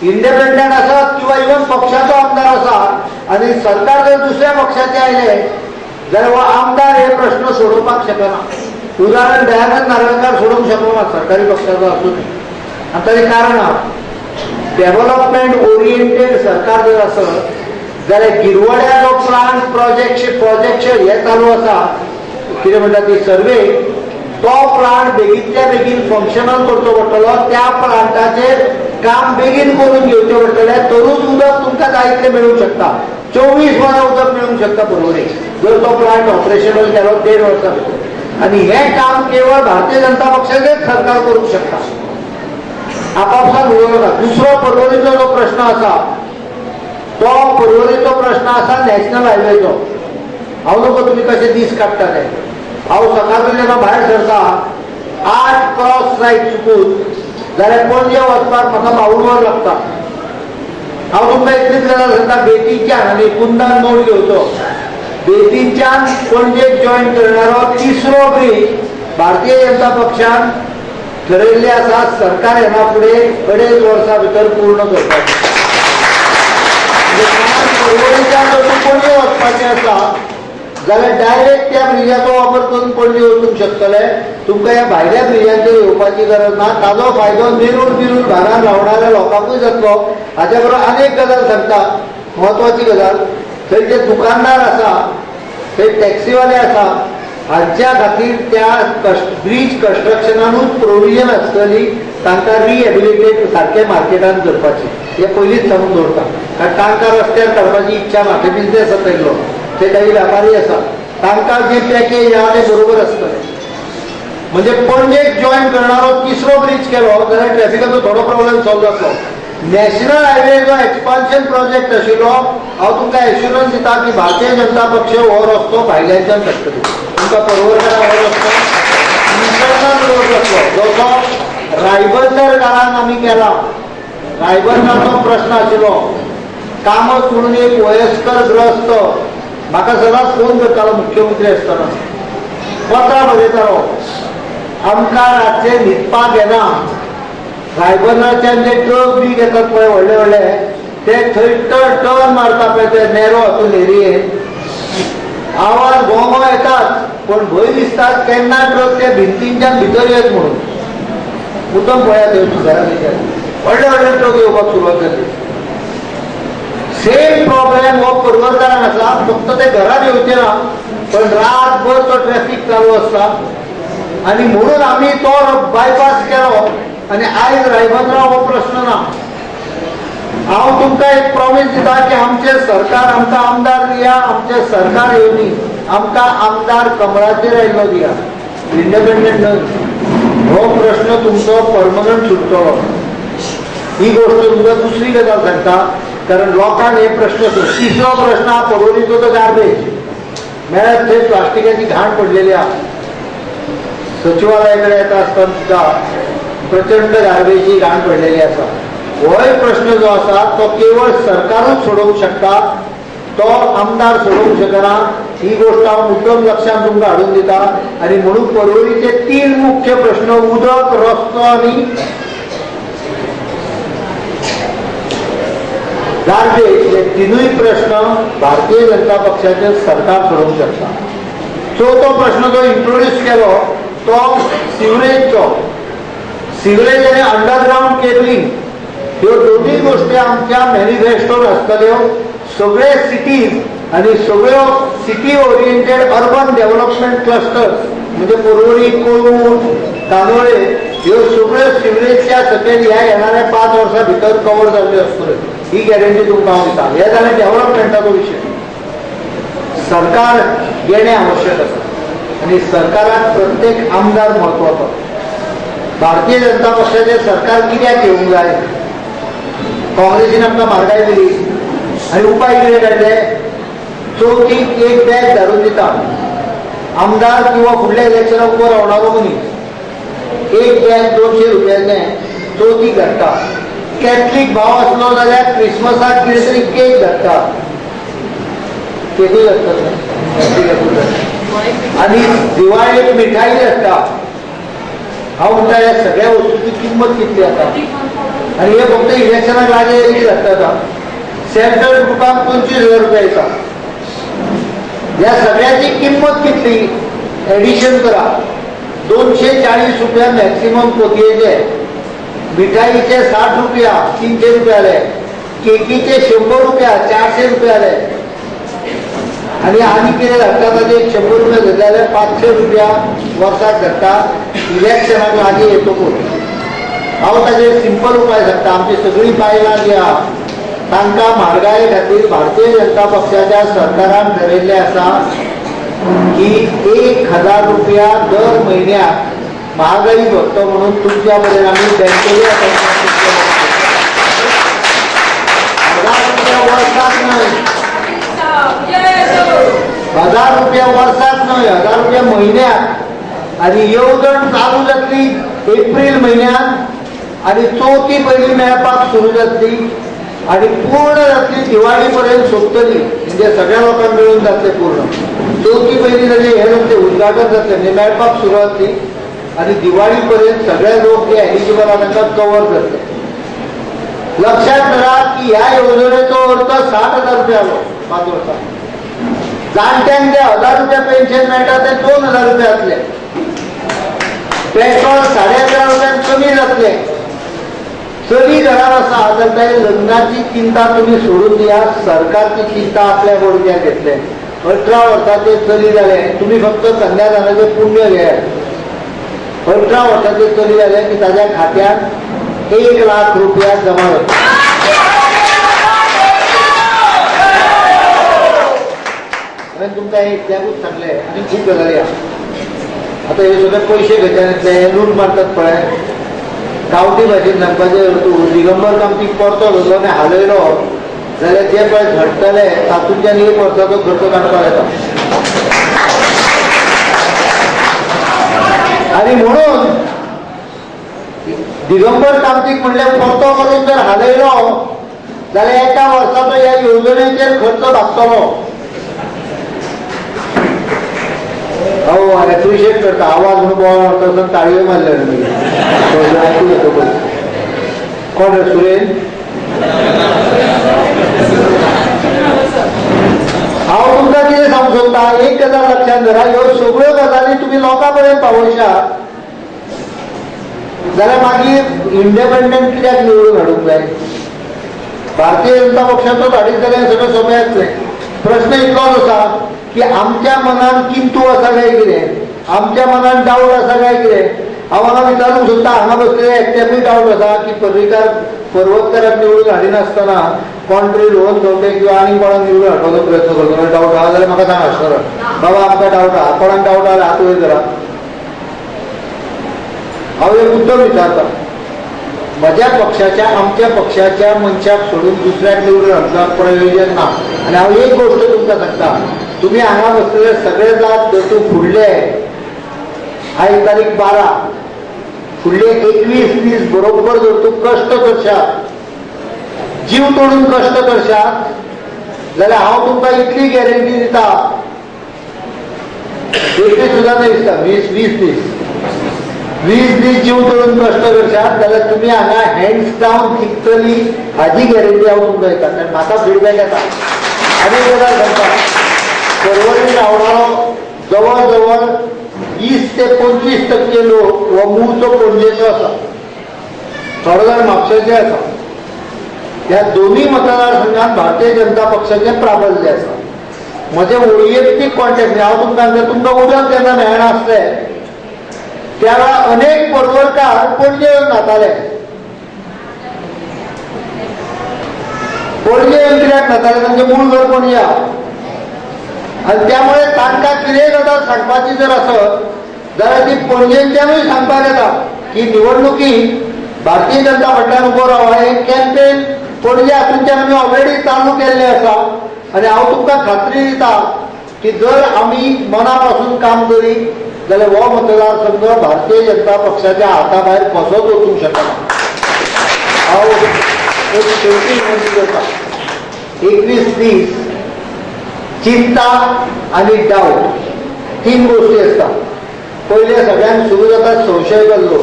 Independent असत किंवा even पक्षाचो आमदार असत आणि सरकार जर दुसऱ्या पक्षाचे आयले जाल्यार हो आमदार हे प्रश्न सोडोवपाक शकना. उदाहरण दयानंद नार्वेकार सोडूंक शकना सरकारी पक्षाचो आसून. आनी ताचें कारण डेव्हलपमेंट ओरिएंटेड सरकार जर आसत जाल्यार गिरवड्या जो प्रोजेक्ट हे चालू आसा कितें म्हणटा ती सर्वे, तो प्लांट बेगींतल्या बेगीन फंक्शनल करचो पडटलो. त्या प्लांटाचेर काम बेगीन करून घेवचें पडटलें. तरूच उदक तुमकां जाय तितलें मेळूंक शकता. 24 वरां उदक मेळूंक शकता पर्वरी जर तो प्लांट ऑपरेशनल केलो 1.5 वर्सां भितर. आनी हें काम केवळ भारतीय जनता पक्षाचेच सरकार करूंक शकता. आपापसात उलोवनाका. दुसरो पर्वरीचो जो प्रश्न आसा तो पर्वरीचो प्रश्न आसा नॅशनल हायवेचो. हांव नको तुमी कशे दीस काडटाले. हांव सकाळचो जेन्ना भायर सरता 8 क्रॉस सायड चुकून जाल्यार पणजे वचपाक म्हाका 52 वर लागता. हांव तुमकां इतलीच गजाल सांगता, बेतीच्यान आनी कुंदन नोट घेवचो. बेतीच्यान पणजेक जॉयन करणारो तिसरो ब्रीज भारतीय जनता पक्षान ठरयल्ले आसा सरकार येना फुडें 2.5 वर्सां भितर पूर्ण करपाचें. पर्वरीच्यान जर तूं पणजे वचपाचें आसा जाल्यार डायरेक्ट त्या ब्रिजाचो वापर करून पणजे वचूंक शकतले. तुमकां ह्या भायल्या ब्रिजांचेर येवपाची गरज ना. ताजो फायदो नेरूळ भारान रावणाऱ्या लोकांकूय जातलो. हाच्या बरोबर आनीक गजाल सांगता, म्हत्वाची गजाल. थंय जे दुकानदार आसा, थंय टॅक्सीवाले आसा, हांच्या खातीर त्या ब्रीज कन्स्ट्रक्शनानूच प्रोविजन आसतली तांकां रिहेबिलिटेट सारके मार्केटान करपाची. हे पयलींच सांगून दवरता. कारण तांकां रस्त्यार काडपाची इच्छा ना. ते बिझनेस आसा तेगलो, ते काही व्यापारी आसा, तांकां जे पॅकेज आहा ते बरोबर आसतले. म्हणजे पणजेक जॉयन करणारो तिसरो ब्रीज केलो जाल्यार ट्रॅफिकाचो थोडो प्रॉब्लेम सॉल्व जातलो. नॅशनल हायवे जो एक्सपान्शन प्रोजेक्ट आशिल्लो, हांव तुमकां एश्युरन्स दिता की भारतीय जनता पक्ष हो रस्तो भायल्यांच्यान काडटलो. तुमकां पर्वरकारा हो रस्तो इंटरनल रोड जातलो. जसो रायबंदर काळान आमी केला. रायबंदराचो प्रश्न आशिल्लो. कामत म्हणून एक वयस्कर ग्रस्त म्हाका सदांच फोन करतालो मुख्यमंत्री आसतना. पत्रां बरयतालो, आमकां रातचे न्हिदपाक येना. रायबंदराच्यान जे ट्रक बी घेतात पळय व्हडले व्हडले, ते थंय टर्न मारता पळय ते नॅरो हातून एरियेन. आवाज घोव येतात पण भंय दिसता केन्ना ट्रक ते भिंतींच्यान भितर येत म्हणून. मुद्दम पळयात घरा भितर व्हडले व्हडले ट्रक येवपाक सुरवात जाली. सेम प्रॉब्लेम हो पर्वरकारान आसा. फक्त ते घरात येवचे ना पण रातभर तो ट्रॅफिक चालू आसता. आणि म्हणून आम्ही तो बायपास केलो आणि आयज रायबंदरा हो प्रश्न ना. हांव तुमकां एक प्रॉमिस दिता की आमचे सरकार आमकां आमदार दिया. आमचे सरकार येवनी आमकां आमदार कमळाचेर आयिल्लो दिया, इंडिपेंडंट न्हय. हो प्रश्न तुमचो परमनंट सुटतलो. ही गोष्ट तुमकां दुसरी गजाल सांगता. कारण लोकांक हे प्रश्न. तिसरो प्रश्न हा पर्वरीचो तो गार्बेज. म्हळ्यार थंय प्लास्टिकाची घाण पडलेली आहा. सचिवालयाकडे येता आसतना सुद्धा प्रचंड गार्बेजची घाण पडलेली आसा. होय प्रश्न जो आसा तो केवळ सरकारूच सोडवूंक शकता, तो आमदार सोडवूंक शकना. ही गोष्ट हांव मुद्दम लक्षांत तुमकां हाडून दिता. आनी म्हणून पर्वरीचे 3 मुख्य प्रश्न, उदक, रस्तो आनी गार्बेज, हे 3य प्रश्न भारतीय जनता पक्षाचे सरकार सोडवूंक शकता. चवथो प्रश्न जो इंट्रोड्यूस केलो तो सिवरेजचो. सिवरेज आनी अंडरग्राउंड केबलिंग ह्यो दोनूय गोष्टी आमच्या मॅनिफेस्टोन आसतल्यो. सगळे सिटीज आनी सगळ्यो city oriented urban development clusters म्हणजे पर्वरी, कोळवूर, कांदोळे ह्यो सगळ्यो सिवरेजच्या सकयल ह्या येणाऱ्या 5 वर्सां भितर कवर जाल्ल्यो आसतल्यो. ही गॅरंटी तुमकां हांव दिता. हे जालें डेव्हलपमेंटाचो विशय. सरकार येणें आवश्यक आसा आनी सरकाराक प्रत्येक आमदार म्हत्वाचो. भारतीय जनता पक्षाचें सरकार कित्याक येवंक जाय? काँग्रेसीन आमकां म्हारगाय दिली आनी उपाय कितें काडले? चवथीक एक बॅग धाडून दिता. आमदार किंवा फुडल्या इलेक्शनाक उबो रावणारो मनीस एक बॅग 200 रुपयाचें चवथीक धाडटा. कॅथलीक भाव आसलो जाल्यार क्रिसमसाक कितें तरी केक धाडटा. केकूय धाडटा आनी दिवाळेक मिठाई धाडटा. हांव म्हणटा ह्या सगळ्या वस्तूंची किंमत कितली आसा? आणि हे फक्त इलेक्शनाक लागले लागता. सेल्फ हेल्प ग्रुपाक 25,000 रुपया येता. या सगळ्याची किंमत कितली एडिशन करा. 240 रुपया मॅक्सिमम पोतयेचे, मिठाईचे 60 रुपया 300 रुपया आले, केकीचे 100 रुपया 400 रुपया आले आणि कितें धाडटा ताचे 100 रुपया घेतले जाल्यार 500 रुपया वर्साक धाडटा इलेक्शनाक लागीं येतकूच. हांव ताचेर सिंपल उपाय सांगता. आमची सगळीं बायलां जी आहा तांकां म्हारगाये खातीर भारतीय जनता पक्षाच्या सरकारान ठरयिल्लें आसा की 1,000 रुपया दर म्हयन्याक महागाई भत्तो म्हणून तुमच्या पर्यंत आमी बँकेच्या 1,000 रुपया वर्साक न्हय, 1,000 रुपया वर्साक न्हय, 1,000 रुपया म्हयन्याक. आनी येवजण चालू जातली एप्रील म्हयन्यात आनी चवथी पयली मेळपाक सुरू जातली आणि पूर्ण जातली दिवाळी पर्यंत सोंपतली. म्हणजे सगळ्या लोकांक मिळून जातले पूर्ण. चवथी पयली ताजे हे जातले उद्घाटन जातले म्हणजे मेळपाक सुरवात जातली आणि दिवाळी पर्यंत सगळे लोक जे एलिजिबल आहा तांकां कव्हर जातले. लक्षात धरा की ह्या योजनेचो अर्थ 60,000 रुपया आलो 5 वर्सांक. जाणट्यांक जे 1,000 रुपया पेन्शन मेळटा ते 2,000 रुपया जातले. पेट्रोल 11,500 रुपयान कमी जातले. चली घरात आसा तर ते लग्नाची चिंता तुम्ही सोडून दिया. सरकारची चिंता आपल्या बोडक्यात घेतले. 18 वर्साचे चली जाले तुम्ही फक्त कन्यादानाचे पुण्य घेयात. 18 वर्साचे चली जाले की ताच्या खात्यात 1,00,000 रुपया जमा जाता. हांवें तुमकां एक त्यागूच सांगले आनी खूब गजाली आहा. आतां हे सगळे पयशे खंयच्यान येतले लूट मारतात पळय. गांवठी भाशेन सांगपाचें तूं दिगंबर कामतीक परतो धरलो आनी हालयलो जाल्यार जे पळय घडटले तातूंतल्यान 1 वर्साचो खर्च काडपाक येता. आनी म्हणून दिगंबर कामतीक म्हणल्यार परतो करून जर हालयलो जाल्यार एका वर्साचो ह्या योजनेचेर खर्च भागतलो. हो एप्रिशिएट करता. आवाज म्हणून ताळयो मारले ऐकू येतो. कोण रे सुरेन? हांव तुमकां कितें सांगूंक सोदता एक गजाल लक्षात धरा. ह्यो सगळ्यो गजाली तुमी लोकां पर्यंत पावयशात जाल्यार मागीर इंडिपेंडंट कित्याक निवडून हाडूंक जाय. भारतीय जनता पक्षाचो धाडीत जाल्यार सगळें सोंपें जातलें. प्रश्न इतलोच आसा की आमच्या मनान किंतू आसा काय कितें, आमच्या मनान डाऊट आसा काय कितें. हांव हांगा विचारूंक सोदता हांगा बसलेले एकट्याकूय डाऊट आसा की पर्रीकार पर्वतकाराक निवडून हाडिनासतना कोण तरी रोहन खंवटे किंवा आनी कोणाक निवडून हाडपाचो प्रयत्न करतो डाऊट आहा जाल्यार म्हाका सांग आसतलो. बाबा आमकां डाऊट आहा. कोणाक डाऊट आहा हात वयर करा. हांव एक मुद्दो विचारता. म्हज्या पक्षाच्या आमच्या पक्षाच्या मनशाक सोडून दुसऱ्याक निवडून हाडपाक प्रयोजन ना. आनी हांव एक गोश्ट तुमकां सांगता. तुम्ही हांगा बसलेले सगळे जात जर तूं फुडले आयज तारीख 12 फुडले 21 दीस बरोबर जर तूं कश्ट करशात, जीव तोडून कश्ट करशात जाल्यार हांव तुमकां इतली गॅरंटी दिता 21 सुद्दां न्हय दिसता 20 दीस जीव तोडून कश्ट करशात जाल्यार तुमी हांगा हँड्स डावन जिखतली हाजी गॅरंटी हांव तुमकां दिता. कारण म्हाका फिडबॅक येता. आनी गजाल सांगता. परवरी रावणारो जवळ जवळ 20 ते 25% लोक हो मूळचो पणजेचो आसा. थोडो जाण म्हापशेचे आसा. ह्या दोन्ही मतदारसंघात भारतीय जनता पक्षाचे प्राबल्य आसा. म्हजे वैयक्तीक कॉन्टॅक्ट हांव तुमकां सांगता. तुमकां उदक जेन्ना मेळना आसलें त्या वेळा अनेक परवरकार पणजे येवन न्हाताले. पणजे येवन कित्याक न्हाताले तांचें मूळ घर पणजे आहा. आणि त्यामुळे तांकां कितेंय गजाल सांगपाची जर आसत जाल्यार ती पणजेंच्यानूय सांगपाक येता की निवडणुकीक भारतीय जनता फाटल्यान उबो राव. हे कॅम्पेन पणजे हातूंतल्यान आमी ऑलरेडी चालू केल्लें आसा. आनी हांव तुमकां खात्री दिता की जर आमी मना पासून काम करीत जाल्यार हो मतदारसंघ भारतीय जनता पक्षाच्या हाता भायर कसोच वचूंक शकना. हांव एक शेवटी विनंती करता. 21 दीस चिंता आणि डाऊट 3 गोष्टी असतात. पहिले सगळ्यांक सुरू जातात संशय गल्लो.